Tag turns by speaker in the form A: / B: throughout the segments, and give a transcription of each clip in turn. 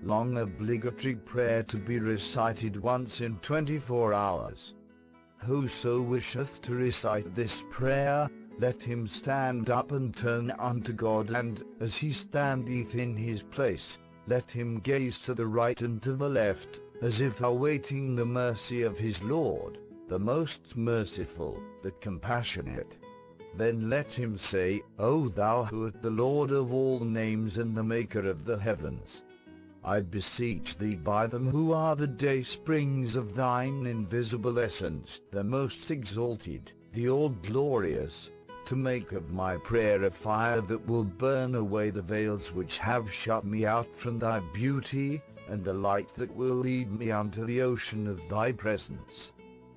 A: long obligatory prayer to be recited once in 24 hours. Whoso wisheth to recite this prayer, let him stand up and turn unto God, and, as he standeth in his place, let him gaze to the right and to the left, as if awaiting the mercy of his Lord, the most merciful, the compassionate. Then let him say, O thou who art the Lord of all names and the maker of the heavens, I beseech thee by them who are the day springs of thine invisible essence, the most exalted, the all-glorious, to make of my prayer a fire that will burn away the veils which have shut me out from thy beauty, and a light that will lead me unto the ocean of thy presence.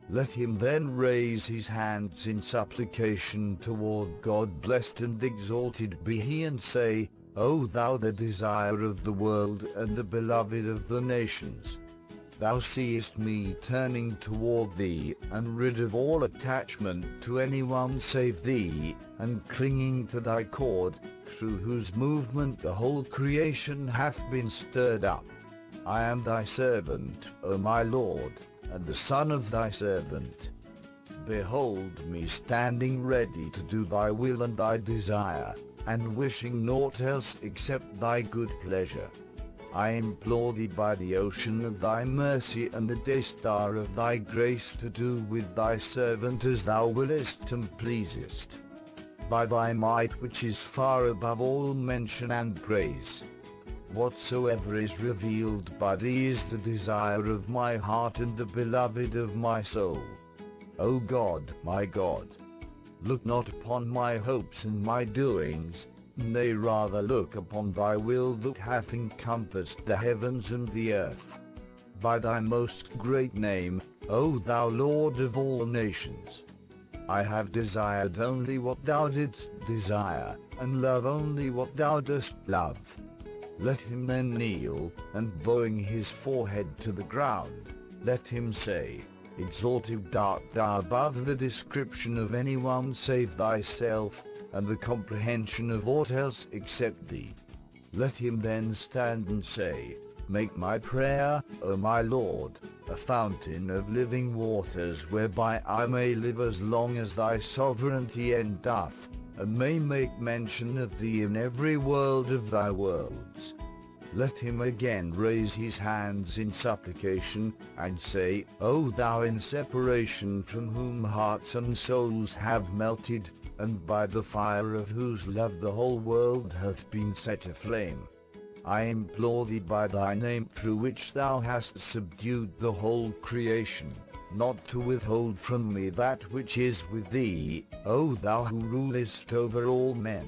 A: Let him then raise his hands in supplication toward God, blessed and exalted be he, and say, O thou the desire of the world and the beloved of the nations, thou seest me turning toward thee, and rid of all attachment to anyone save thee, and clinging to thy cord, through whose movement the whole creation hath been stirred up. I am thy servant, O my Lord, and the son of thy servant. Behold me standing ready to do thy will and thy desire, and wishing naught else except thy good pleasure. I implore thee by the ocean of thy mercy and the day star of thy grace to do with thy servant as thou willest and pleasest. By thy might which is far above all mention and praise. Whatsoever is revealed by thee is the desire of my heart and the beloved of my soul. O God, my God, look not upon my hopes and my doings, nay, rather look upon thy will that hath encompassed the heavens and the earth. By thy most great name, O thou Lord of all nations, I have desired only what thou didst desire, and love only what thou dost love. Let him then kneel, and bowing his forehead to the ground, let him say, Exalted art thou above the description of anyone save thyself, and the comprehension of aught else except thee. Let him then stand and say, Make my prayer, O my Lord, a fountain of living waters whereby I may live as long as thy sovereignty endureth, and may make mention of thee in every world of thy worlds. Let him again raise his hands in supplication, and say, O thou in separation from whom hearts and souls have melted, and by the fire of whose love the whole world hath been set aflame, I implore thee by thy name through which thou hast subdued the whole creation, not to withhold from me that which is with thee, O thou who rulest over all men.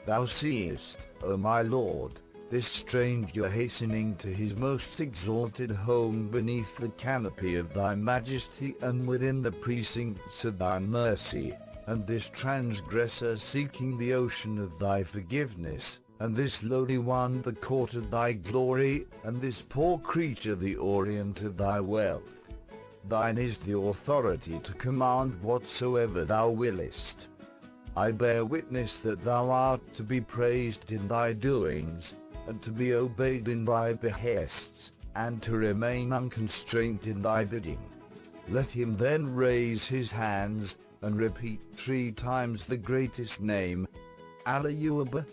A: Thou seest, O my Lord, this stranger hastening to his most exalted home beneath the canopy of thy majesty and within the precincts of thy mercy, and this transgressor seeking the ocean of thy forgiveness, and this lowly one the court of thy glory, and this poor creature the orient of thy wealth. Thine is the authority to command whatsoever thou willest. I bear witness that thou art to be praised in thy doings, and to be obeyed in thy behests, and to remain unconstrained in thy bidding. Let him then raise his hands, and repeat 3 times the greatest name, Alleluia.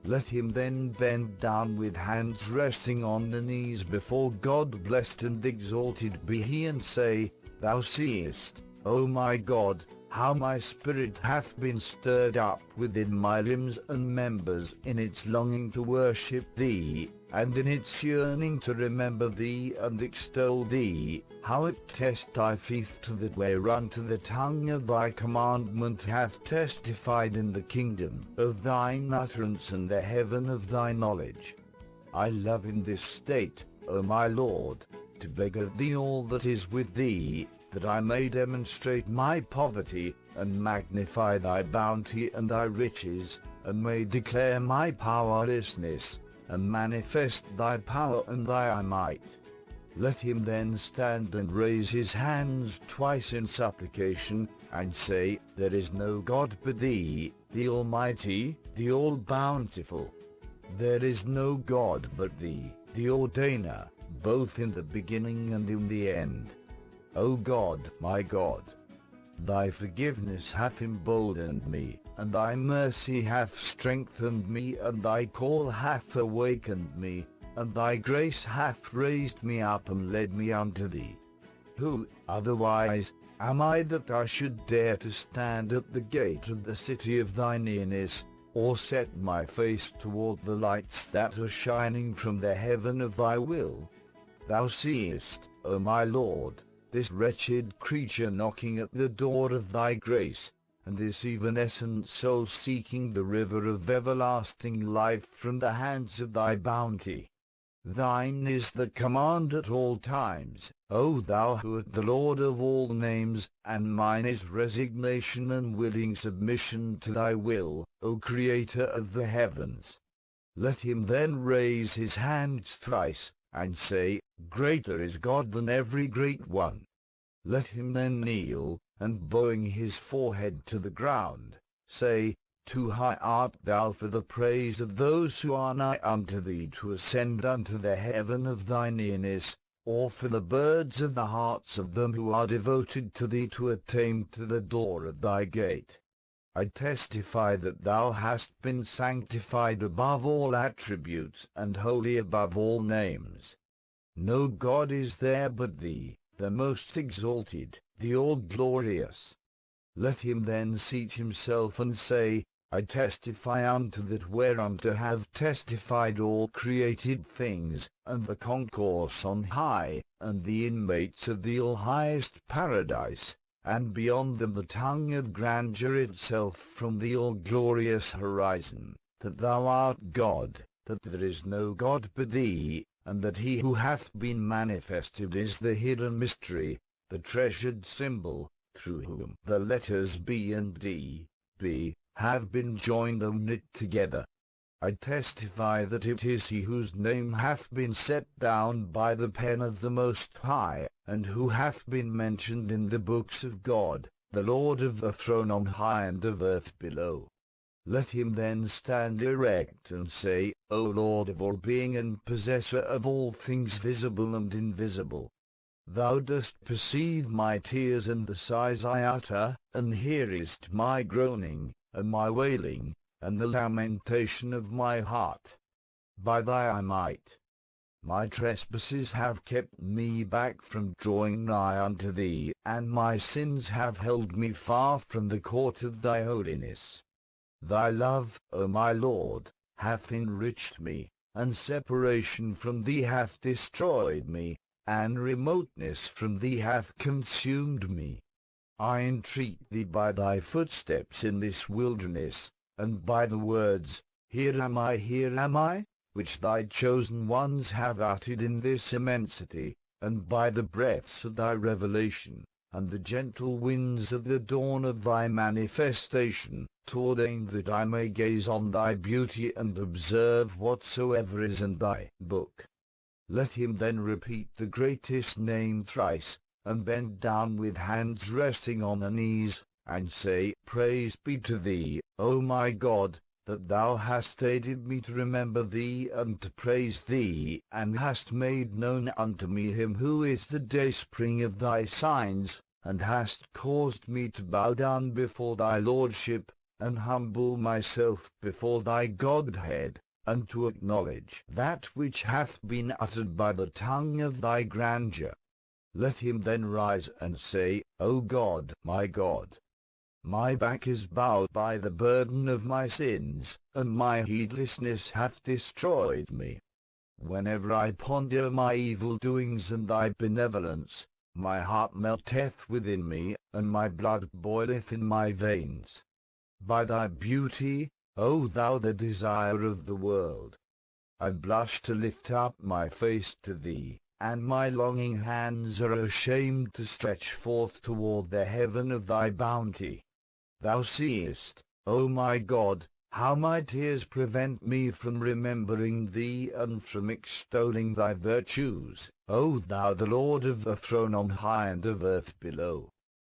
A: Let him then bend down with hands resting on the knees before God, blessed and exalted be he, and say, Thou seest, O my God, how my spirit hath been stirred up within my limbs and members in its longing to worship thee, and in its yearning to remember thee and extol thee, how it testifieth to that whereunto the tongue of thy commandment hath testified in the kingdom of thine utterance and the heaven of thy knowledge. I love in this state, O my Lord, to beg of thee all that is with thee, that I may demonstrate my poverty, and magnify thy bounty and thy riches, and may declare my powerlessness, and manifest thy power and thy might. Let him then stand and raise his hands twice in supplication, and say, There is no God but thee, the Almighty, the All-Bountiful. There is no God but thee, the ordainer, both in the beginning and in the end. O God, my God, thy forgiveness hath emboldened me, and thy mercy hath strengthened me, and thy call hath awakened me, and thy grace hath raised me up and led me unto thee. Who, otherwise, am I that I should dare to stand at the gate of the city of thy nearness, or set my face toward the lights that are shining from the heaven of thy will? Thou seest, O my Lord, this wretched creature knocking at the door of thy grace, and this evanescent soul seeking the river of everlasting life from the hands of thy bounty. Thine is the command at all times, O thou who art the Lord of all names, and mine is resignation and willing submission to thy will, O Creator of the heavens. Let him then raise his hands thrice, and say, Greater is God than every great one. Let him then kneel, and bowing his forehead to the ground, say, Too high art thou for the praise of those who are nigh unto thee to ascend unto the heaven of thy nearness, or for the birds of the hearts of them who are devoted to thee to attain to the door of thy gate. I testify that thou hast been sanctified above all attributes and holy above all names. No God is there but thee, the most exalted, the all-glorious. Let him then seat himself and say, I testify unto that whereunto have testified all created things, and the concourse on high, and the inmates of the all-highest paradise, and beyond them the tongue of grandeur itself from the all-glorious horizon, that thou art God, that there is no God but thee, and that he who hath been manifested is the hidden mystery, the treasured symbol, through whom the letters B and D, B, have been joined and knit together. I testify that it is he whose name hath been set down by the pen of the Most High, and who hath been mentioned in the books of God, the Lord of the throne on high and of earth below. Let him then stand erect and say, O Lord of all being and possessor of all things visible and invisible, thou dost perceive my tears and the sighs I utter, and hearest my groaning, and my wailing, and the lamentation of my heart. By thy might, my trespasses have kept me back from drawing nigh unto thee, and my sins have held me far from the court of thy holiness. Thy love, O my Lord, hath enriched me, and separation from thee hath destroyed me, and remoteness from thee hath consumed me. I entreat thee by thy footsteps in this wilderness, and by the words, Here am I, which thy chosen ones have uttered in this immensity, and by the breaths of thy revelation, and the gentle winds of the dawn of thy manifestation, to ordain that I may gaze on thy beauty and observe whatsoever is in thy book. Let him then repeat the greatest name thrice, and bend down with hands resting on the knees, and say, Praise be to thee, O my God, that thou hast aided me to remember thee and to praise thee, and hast made known unto me him who is the dayspring of thy signs, and hast caused me to bow down before thy lordship, and humble myself before thy Godhead, and to acknowledge that which hath been uttered by the tongue of thy grandeur. Let him then rise and say, O God, my back is bowed by the burden of my sins, and my heedlessness hath destroyed me. Whenever I ponder my evil doings and thy benevolence, my heart melteth within me, and my blood boileth in my veins. By thy beauty, O thou the desire of the world, I blush to lift up my face to thee, and my longing hands are ashamed to stretch forth toward the heaven of thy bounty. Thou seest, O my God, how my tears prevent me from remembering thee and from extolling thy virtues, O thou the Lord of the throne on high and of earth below.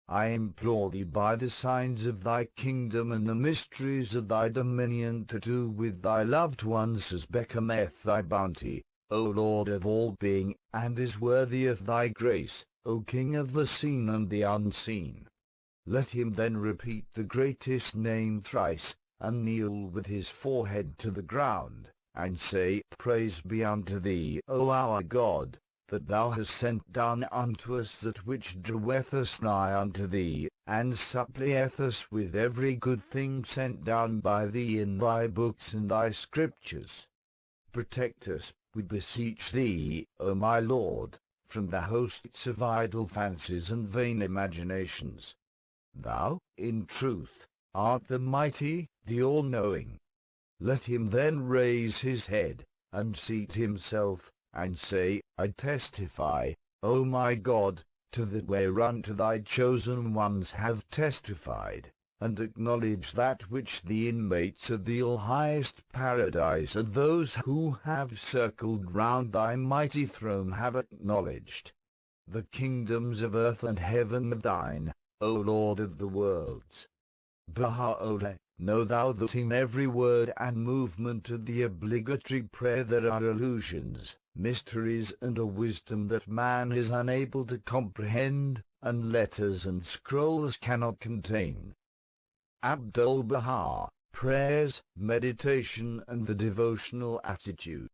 A: I implore thee by the signs of thy kingdom and the mysteries of thy dominion to do with thy loved ones as becometh thy bounty, O Lord of all being, and is worthy of thy grace, O King of the seen and the unseen. Let him then repeat the greatest name thrice, and kneel with his forehead to the ground, and say, Praise be unto thee, O our God, that thou hast sent down unto us that which draweth us nigh unto thee, and supplieth us with every good thing sent down by thee in thy books and thy scriptures. Protect us, we beseech thee, O my Lord, from the hosts of idle fancies and vain imaginations. Thou, in truth, art the mighty, the all-knowing. Let him then raise his head, and seat himself, and say, I testify, O my God, to that whereunto thy chosen ones have testified, and acknowledge that which the inmates of the all-highest paradise and those who have circled round thy mighty throne have acknowledged. The kingdoms of earth and heaven are thine, O Lord of the worlds. Baha'i, know thou that in every word and movement of the obligatory prayer there are allusions, mysteries and a wisdom that man is unable to comprehend, and letters and scrolls cannot contain. Abdul-Baha, Prayers, Meditation and the Devotional Attitude.